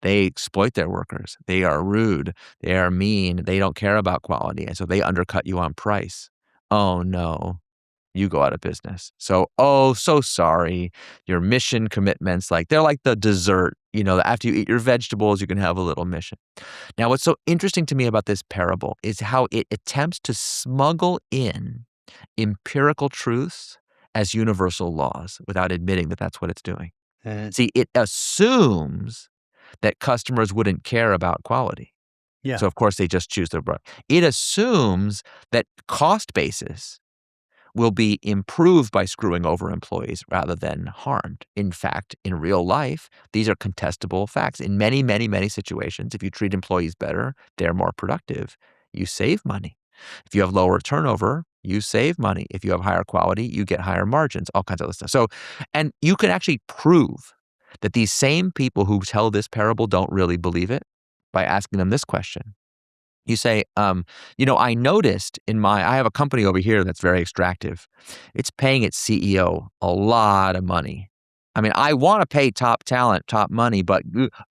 A: They exploit their workers. They are rude. They are mean. They don't care about quality. And so they undercut you on price. Oh no, you go out of business. So, oh, so sorry. Your mission commitments, like they're like the dessert, after you eat your vegetables, you can have a little mission. Now, what's so interesting to me about this parable is how it attempts to smuggle in empirical truths as universal laws without admitting that that's what it's doing.
B: Uh,
A: See, it assumes that customers wouldn't care about quality.
B: yeah.
A: So, of course, they just choose their product. It assumes that cost basis will be improved by screwing over employees rather than harmed. In fact, in real life, these are contestable facts. In many, many, many situations, if you treat employees better, they're more productive. You save money. If you have lower turnover, you save money. If you have higher quality, you get higher margins, all kinds of other stuff. So, and you can actually prove that these same people who tell this parable don't really believe it by asking them this question. You say, I noticed I have a company over here that's very extractive. It's paying its CEO a lot of money. I mean, I want to pay top talent, top money, but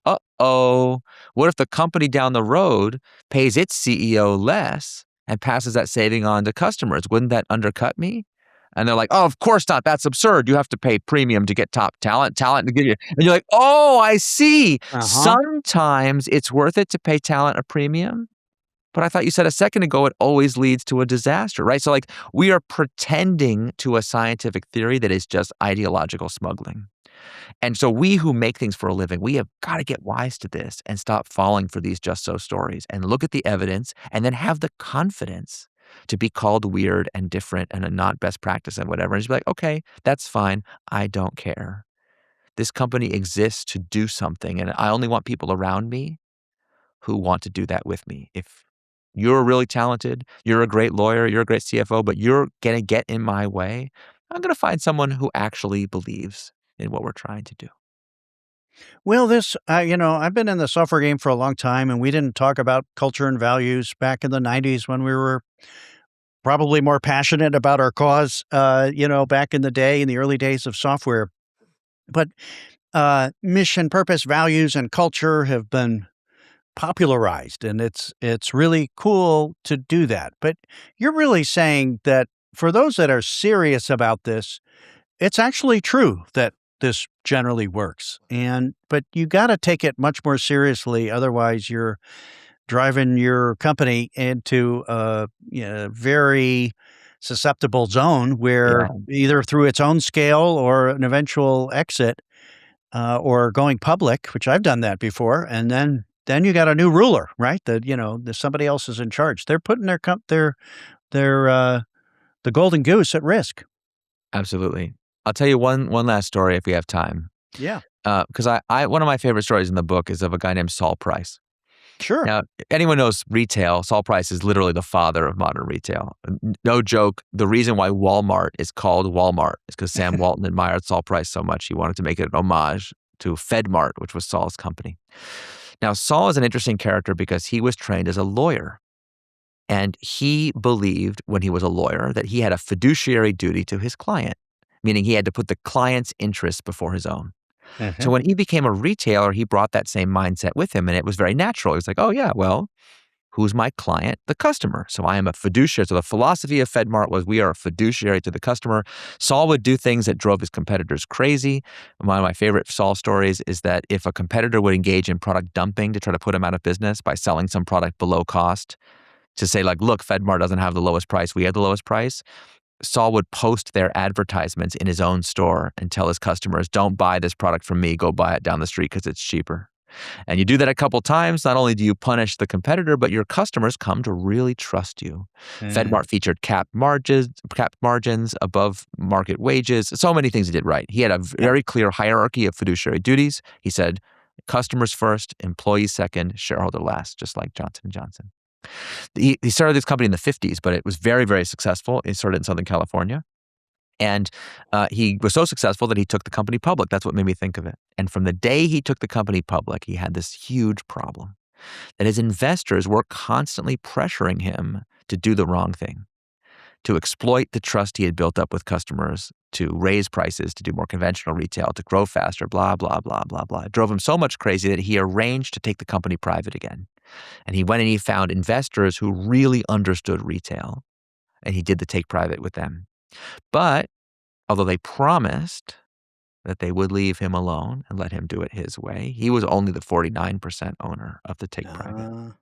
A: uh-oh, what if the company down the road pays its CEO less and passes that saving on to customers? Wouldn't that undercut me? And they're like, oh, of course not. That's absurd. You have to pay premium to get top talent to give you. And you're like, oh, I see. Sometimes it's worth it to pay talent a premium. But I thought you said a second ago, it always leads to a disaster, right? So like we are pretending to a scientific theory that is just ideological smuggling. And so we who make things for a living, we have got to get wise to this and stop falling for these just so stories and look at the evidence and then have the confidence to be called weird and different and a not best practice and whatever. And just be like, okay, that's fine. I don't care. This company exists to do something. And I only want people around me who want to do that with me. If you're really talented, you're a great lawyer, you're a great CFO, but you're going to get in my way, I'm going to find someone who actually believes in what we're trying to do.
B: Well, I've been in the software game for a long time, and we didn't talk about culture and values back in the 90s when we were probably more passionate about our cause, back in the day, in the early days of software. But mission, purpose, values, and culture have been popularized, and it's really cool to do that. But you're really saying that for those that are serious about this, it's actually true that this generally works. But you got to take it much more seriously. Otherwise, you're driving your company into a very susceptible zone where either through its own scale or an eventual exit or going public, which I've done that before, and then you got a new ruler, right? Somebody else is in charge. They're putting the golden goose at risk.
A: Absolutely. I'll tell you one last story if we have time.
B: Yeah.
A: Because I one of my favorite stories in the book is of a guy named Saul Price.
B: Sure.
A: Now, anyone knows retail, Saul Price is literally the father of modern retail. No joke. The reason why Walmart is called Walmart is because Sam Walton admired Saul Price so much. He wanted to make it an homage to FedMart, which was Saul's company. Now, Saul is an interesting character because he was trained as a lawyer. And he believed when he was a lawyer that he had a fiduciary duty to his client, meaning he had to put the client's interests before his own. So when he became a retailer, he brought that same mindset with him, and it was very natural. He was like, oh yeah, well, who's my client? The customer. So I am a fiduciary. So the philosophy of FedMart was we are a fiduciary to the customer. Saul would do things that drove his competitors crazy. One of my favorite Saul stories is that if a competitor would engage in product dumping to try to put him out of business by selling some product below cost, to say like, look, FedMart doesn't have the lowest price, we have the lowest price, Saul would post their advertisements in his own store and tell his customers, don't buy this product from me, go buy it down the street because it's cheaper. And you do that a couple times, not only do you punish the competitor, but your customers come to really trust you. FedMart featured capped margins, above market wages, so many things he did right. He had a very clear hierarchy of fiduciary duties. He said, customers first, employees second, shareholder last, just like Johnson & Johnson. He started this company in the 50s, but it was very, very successful. He started in Southern California. And he was so successful that he took the company public. That's what made me think of it. And from the day he took the company public, he had this huge problem that his investors were constantly pressuring him to do the wrong thing, to exploit the trust he had built up with customers, to raise prices, to do more conventional retail, to grow faster, blah, blah, blah, blah, blah. It drove him so much crazy that he arranged to take the company private again. And he went and he found investors who really understood retail, and he did the take private with them. But although they promised that they would leave him alone and let him do it his way, he was only the 49% owner of the take private.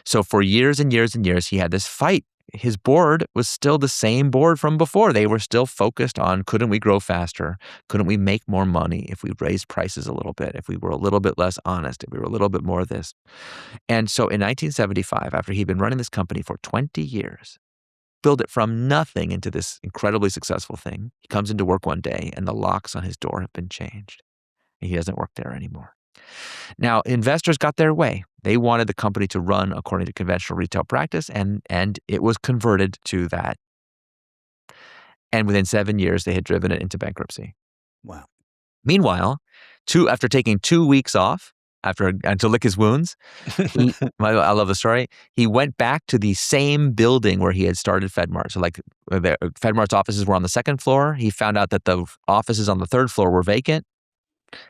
A: So for years and years and years, he had this fight. His board was still the same board from before. They were still focused on, couldn't we grow faster? Couldn't we make more money if we raised prices a little bit, if we were a little bit less honest, if we were a little bit more of this? And so in 1975, after he'd been running this company for 20 years, built it from nothing into this incredibly successful thing, he comes into work one day and the locks on his door have been changed. And he doesn't work there anymore. Now, investors got their way. They wanted the company to run according to conventional retail practice, and it was converted to that. And within 7 years, they had driven it into bankruptcy.
B: Wow.
A: Meanwhile, after taking 2 weeks off, to lick his wounds, I love the story. He went back to the same building where he had started FedMart. So like FedMart's offices were on the second floor. He found out that the offices on the third floor were vacant.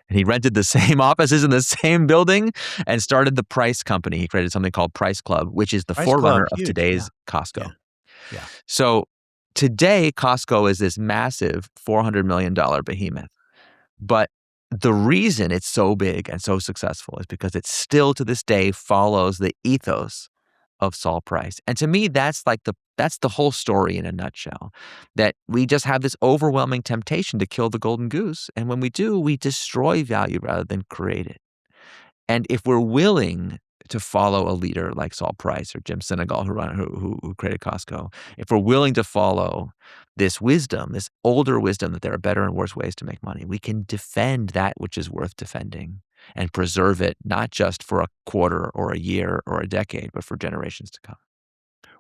A: And he rented the same offices in the same building and started the Price Company. He created something called Price Club, which is the forerunner of today's Costco.
B: Yeah.
A: So today, Costco is this massive $400 million behemoth. But the reason it's so big and so successful is because it still to this day follows the ethos of Saul Price. And to me, that's the whole story in a nutshell. That we just have this overwhelming temptation to kill the golden goose. And when we do, we destroy value rather than create it. And if we're willing to follow a leader like Saul Price or Jim Sinegal, who created Costco, if we're willing to follow this wisdom, this older wisdom that there are better and worse ways to make money, we can defend that which is worth defending and preserve it not just for a quarter or a year or a decade, but for generations to come.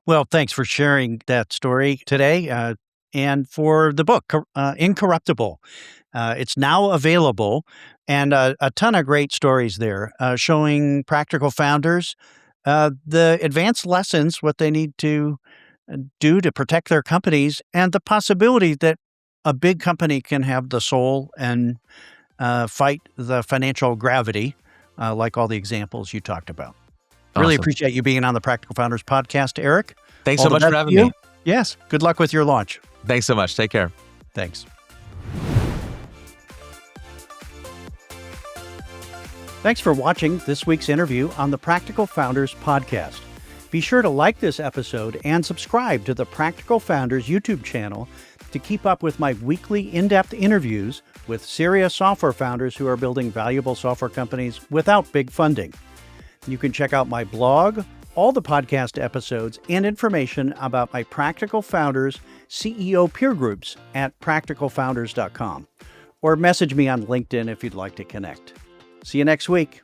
B: Well, thanks for sharing that story today and for the book, Incorruptible. It's now available, and a ton of great stories there showing practical founders the advanced lessons, what they need to do to protect their companies, and the possibility that a big company can have the soul and fight the financial gravity, like all the examples you talked about. Really
A: Awesome.
B: appreciate you being on the Practical Founders podcast, Eric.
A: Thanks
B: All
A: so
B: the
A: much
B: best
A: for
B: to
A: having
B: you.
A: me.
B: Yes. Good luck with your launch.
A: Thanks so much. Take care.
B: Thanks. Thanks for watching this week's interview on the Practical Founders podcast. Be sure to like this episode and subscribe to the Practical Founders YouTube channel to keep up with my weekly in-depth interviews with serious software founders who are building valuable software companies without big funding. You can check out my blog, all the podcast episodes, and information about my Practical Founders CEO peer groups at practicalfounders.com, or message me on LinkedIn if you'd like to connect. See you next week.